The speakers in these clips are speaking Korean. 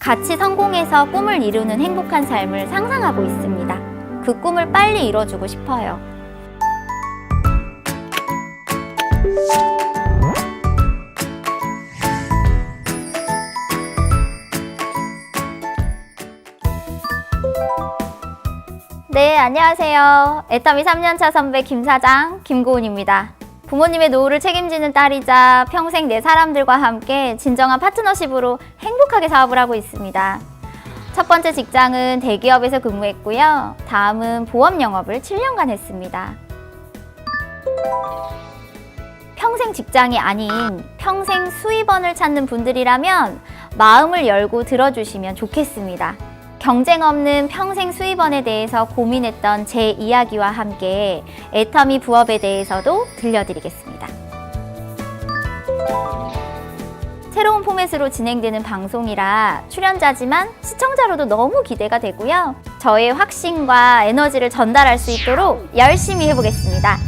같이 성공해서 꿈을 이루는 행복한 삶을 상상하고 있습니다. 그 꿈을 빨리 이뤄주고 싶어요. 네, 안녕하세요. 애터미 3년차 선배 김사장 김고은입니다. 부모님의 노후를 책임지는 딸이자 평생 내 사람들과 함께 진정한 파트너십으로 행복하게 사업을 하고 있습니다. 첫 번째 직장은 대기업에서 근무했고요. 다음은 보험 영업을 7년간 했습니다. 평생 직장이 아닌 평생 수입원을 찾는 분들이라면 마음을 열고 들어주시면 좋겠습니다. 경쟁 없는 평생 수입원에 대해서 고민했던 제 이야기와 함께 애터미 부업에 대해서도 들려드리겠습니다. 새로운 포맷으로 진행되는 방송이라 출연자지만 시청자로도 너무 기대가 되고요. 저의 확신과 에너지를 전달할 수 있도록 열심히 해보겠습니다.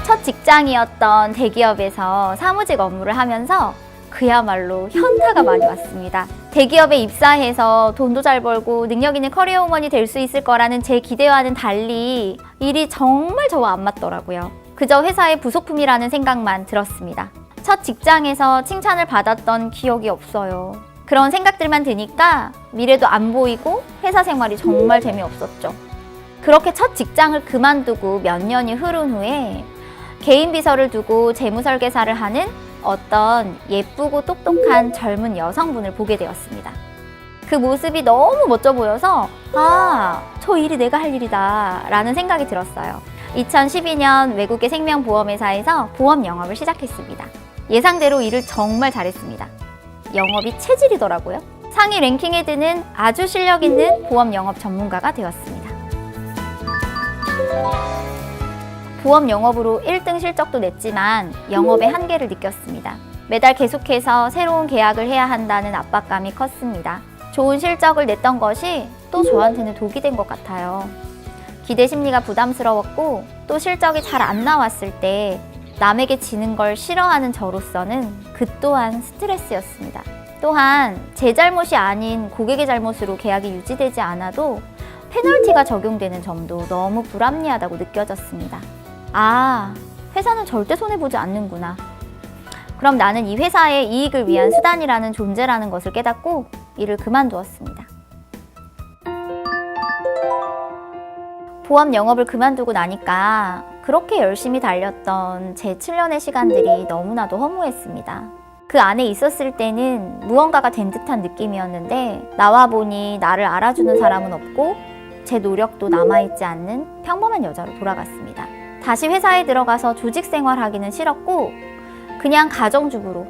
첫 직장이었던 대기업에서 사무직 업무를 하면서 그야말로 현타가 많이 왔습니다. 대기업에 입사해서 돈도 잘 벌고 능력 있는 커리어 우먼이 될 수 있을 거라는 제 기대와는 달리 일이 정말 저와 안 맞더라고요. 그저 회사의 부속품이라는 생각만 들었습니다. 첫 직장에서 칭찬을 받았던 기억이 없어요. 그런 생각들만 드니까 미래도 안 보이고 회사 생활이 정말 재미없었죠. 그렇게 첫 직장을 그만두고 몇 년이 흐른 후에 개인 비서를 두고 재무설계사를 하는 어떤 예쁘고 똑똑한 젊은 여성분을 보게 되었습니다. 그 모습이 너무 멋져 보여서 저 일이 내가 할 일이다 라는 생각이 들었어요. 2012년 외국의 생명보험회사에서 보험 영업을 시작했습니다. 예상대로 일을 정말 잘했습니다. 영업이 체질이더라고요. 상위 랭킹에 드는 아주 실력 있는 보험 영업 전문가가 되었습니다. 보험 영업으로 1등 실적도 냈지만 영업의 한계를 느꼈습니다. 매달 계속해서 새로운 계약을 해야 한다는 압박감이 컸습니다. 좋은 실적을 냈던 것이 또 저한테는 독이 된 것 같아요. 기대 심리가 부담스러웠고 또 실적이 잘 안 나왔을 때 남에게 지는 걸 싫어하는 저로서는 그 또한 스트레스였습니다. 또한 제 잘못이 아닌 고객의 잘못으로 계약이 유지되지 않아도 페널티가 적용되는 점도 너무 불합리하다고 느껴졌습니다. 회사는 절대 손해보지 않는구나. 그럼 나는 이 회사의 이익을 위한 수단이라는 존재라는 것을 깨닫고 일을 그만두었습니다. 보험 영업을 그만두고 나니까 그렇게 열심히 달렸던 제 7년의 시간들이 너무나도 허무했습니다. 그 안에 있었을 때는 무언가가 된 듯한 느낌이었는데 나와 보니 나를 알아주는 사람은 없고 제 노력도 남아있지 않는 평범한 여자로 돌아갔습니다. 다시 회사에 들어가서 조직 생활하기는 싫었고 그냥 가정주부로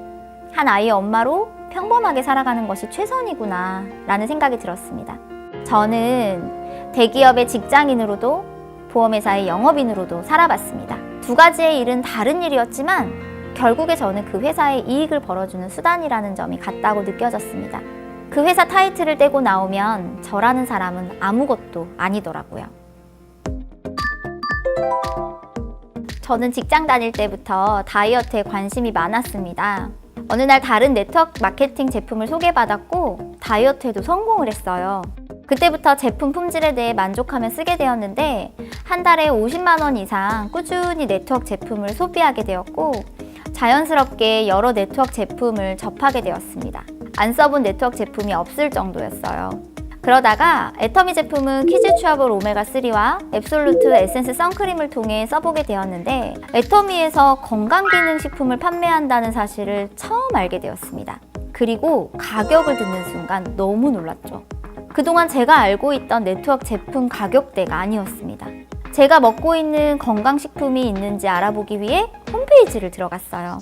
한 아이의 엄마로 평범하게 살아가는 것이 최선이구나 라는 생각이 들었습니다. 저는 대기업의 직장인으로도 보험회사의 영업인으로도 살아봤습니다. 두 가지의 일은 다른 일이었지만 결국에 저는 그 회사의 이익을 벌어주는 수단이라는 점이 같다고 느껴졌습니다. 그 회사 타이틀을 떼고 나오면 저라는 사람은 아무것도 아니더라고요. 저는 직장 다닐 때부터 다이어트에 관심이 많았습니다. 어느 날 다른 네트워크 마케팅 제품을 소개받았고 다이어트에도 성공을 했어요. 그때부터 제품 품질에 대해 만족하며 쓰게 되었는데 한 달에 50만 원 이상 꾸준히 네트워크 제품을 소비하게 되었고 자연스럽게 여러 네트워크 제품을 접하게 되었습니다. 안 써본 네트워크 제품이 없을 정도였어요. 그러다가 애터미 제품은 키즈 취업을 오메가3와 앱솔루트 에센스 선크림을 통해 써보게 되었는데 애터미에서 건강기능식품을 판매한다는 사실을 처음 알게 되었습니다. 그리고 가격을 듣는 순간 너무 놀랐죠. 그동안 제가 알고 있던 네트워크 제품 가격대가 아니었습니다. 제가 먹고 있는 건강식품이 있는지 알아보기 위해 홈페이지를 들어갔어요.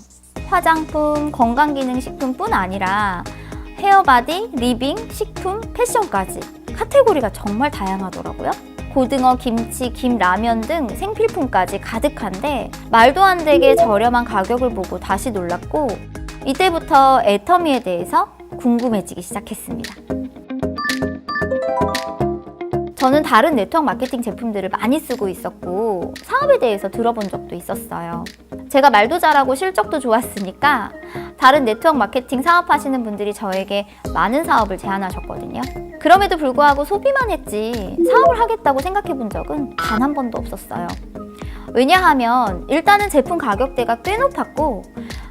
화장품, 건강기능식품뿐 아니라 헤어바디, 리빙, 식품, 패션까지 카테고리가 정말 다양하더라고요. 고등어, 김치, 김라면 등 생필품까지 가득한데 말도 안 되게 저렴한 가격을 보고 다시 놀랐고 이때부터 애터미에 대해서 궁금해지기 시작했습니다. 저는 다른 네트워크 마케팅 제품들을 많이 쓰고 있었고 사업에 대해서 들어본 적도 있었어요. 제가 말도 잘하고 실적도 좋았으니까 다른 네트워크 마케팅 사업하시는 분들이 저에게 많은 사업을 제안하셨거든요. 그럼에도 불구하고 소비만 했지 사업을 하겠다고 생각해 본 적은 단 한 번도 없었어요. 왜냐하면 일단은 제품 가격대가 꽤 높았고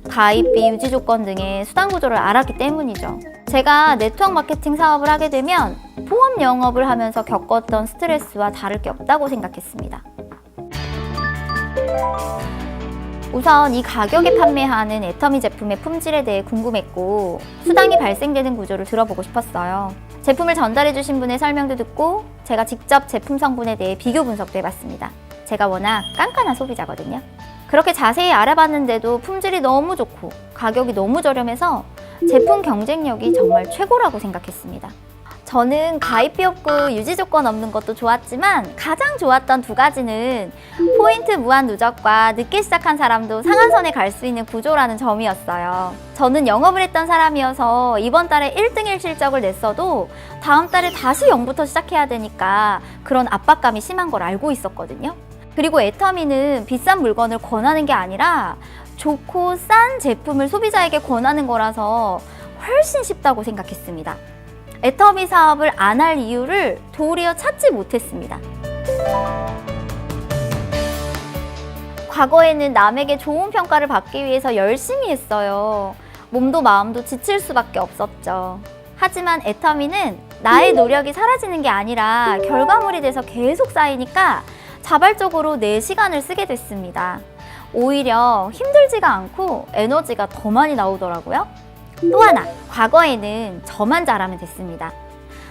가입비, 유지 조건 등의 수단 구조를 알았기 때문이죠. 제가 네트워크 마케팅 사업을 하게 되면 보험 영업을 하면서 겪었던 스트레스와 다를 게 없다고 생각했습니다. 우선 이 가격에 판매하는 애터미 제품의 품질에 대해 궁금했고 수당이 발생되는 구조를 들어보고 싶었어요. 제품을 전달해 주신 분의 설명도 듣고 제가 직접 제품 성분에 대해 비교 분석도 해봤습니다. 제가 워낙 깐깐한 소비자거든요. 그렇게 자세히 알아봤는데도 품질이 너무 좋고 가격이 너무 저렴해서 제품 경쟁력이 정말 최고라고 생각했습니다. 저는 가입비 없고 유지 조건 없는 것도 좋았지만 가장 좋았던 두 가지는 포인트 무한 누적과 늦게 시작한 사람도 상한선에 갈 수 있는 구조라는 점이었어요. 저는 영업을 했던 사람이어서 이번 달에 1등일 실적을 냈어도 다음 달에 다시 0부터 시작해야 되니까 그런 압박감이 심한 걸 알고 있었거든요. 그리고 애터미는 비싼 물건을 권하는 게 아니라 좋고 싼 제품을 소비자에게 권하는 거라서 훨씬 쉽다고 생각했습니다. 애터미 사업을 안 할 이유를 도리어 찾지 못했습니다. 과거에는 남에게 좋은 평가를 받기 위해서 열심히 했어요. 몸도 마음도 지칠 수밖에 없었죠. 하지만 애터미는 나의 노력이 사라지는 게 아니라 결과물이 돼서 계속 쌓이니까 자발적으로 내 시간을 쓰게 됐습니다. 오히려 힘들지가 않고 에너지가 더 많이 나오더라고요. 또 하나, 과거에는 저만 잘하면 됐습니다.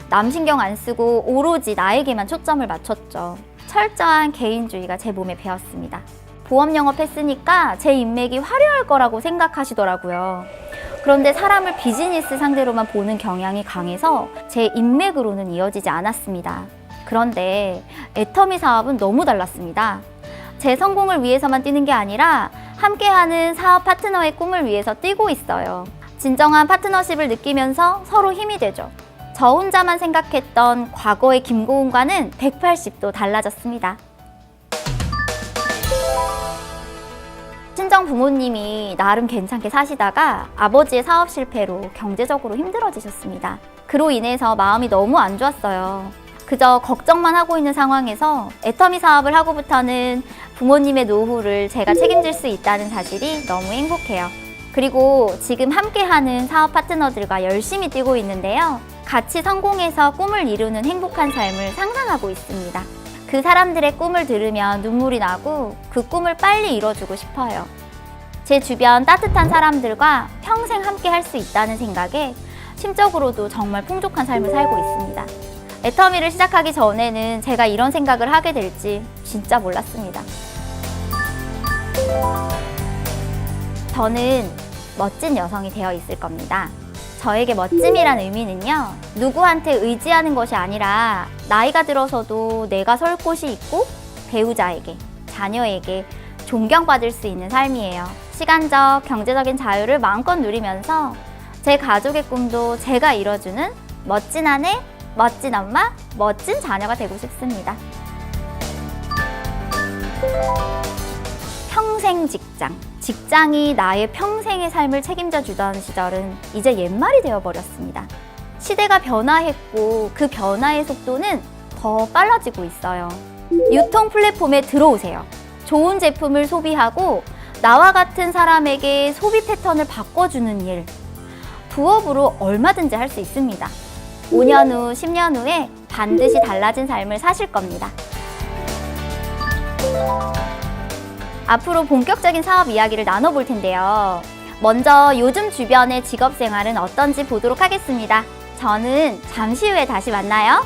남 신경 안 쓰고 오로지 나에게만 초점을 맞췄죠. 철저한 개인주의가 제 몸에 배었습니다. 보험 영업했으니까 제 인맥이 화려할 거라고 생각하시더라고요. 그런데 사람을 비즈니스 상대로만 보는 경향이 강해서 제 인맥으로는 이어지지 않았습니다. 그런데 애터미 사업은 너무 달랐습니다. 제 성공을 위해서만 뛰는 게 아니라 함께하는 사업 파트너의 꿈을 위해서 뛰고 있어요. 진정한 파트너십을 느끼면서 서로 힘이 되죠. 저 혼자만 생각했던 과거의 김고은과는 180도 달라졌습니다. 친정 부모님이 나름 괜찮게 사시다가 아버지의 사업 실패로 경제적으로 힘들어지셨습니다. 그로 인해서 마음이 너무 안 좋았어요. 그저 걱정만 하고 있는 상황에서 애터미 사업을 하고부터는 부모님의 노후를 제가 책임질 수 있다는 사실이 너무 행복해요. 그리고 지금 함께하는 사업 파트너들과 열심히 뛰고 있는데요. 같이 성공해서 꿈을 이루는 행복한 삶을 상상하고 있습니다. 그 사람들의 꿈을 들으면 눈물이 나고 그 꿈을 빨리 이뤄주고 싶어요. 제 주변 따뜻한 사람들과 평생 함께 할 수 있다는 생각에 심적으로도 정말 풍족한 삶을 살고 있습니다. 애터미를 시작하기 전에는 제가 이런 생각을 하게 될지 진짜 몰랐습니다. 저는 멋진 여성이 되어 있을 겁니다. 저에게 멋짐이란 의미는요, 누구한테 의지하는 것이 아니라 나이가 들어서도 내가 설 곳이 있고 배우자에게, 자녀에게 존경받을 수 있는 삶이에요. 시간적, 경제적인 자유를 마음껏 누리면서 제 가족의 꿈도 제가 이뤄주는 멋진 아내, 멋진 엄마, 멋진 자녀가 되고 싶습니다. 평생 직장. 직장이 나의 평생의 삶을 책임져 주던 시절은 이제 옛말이 되어버렸습니다. 시대가 변화했고 그 변화의 속도는 더 빨라지고 있어요. 유통 플랫폼에 들어오세요. 좋은 제품을 소비하고 나와 같은 사람에게 소비 패턴을 바꿔주는 일. 부업으로 얼마든지 할 수 있습니다. 5년 후, 10년 후에 반드시 달라진 삶을 사실 겁니다. 앞으로 본격적인 사업 이야기를 나눠볼 텐데요. 먼저 요즘 주변의 직업 생활은 어떤지 보도록 하겠습니다. 저는 잠시 후에 다시 만나요.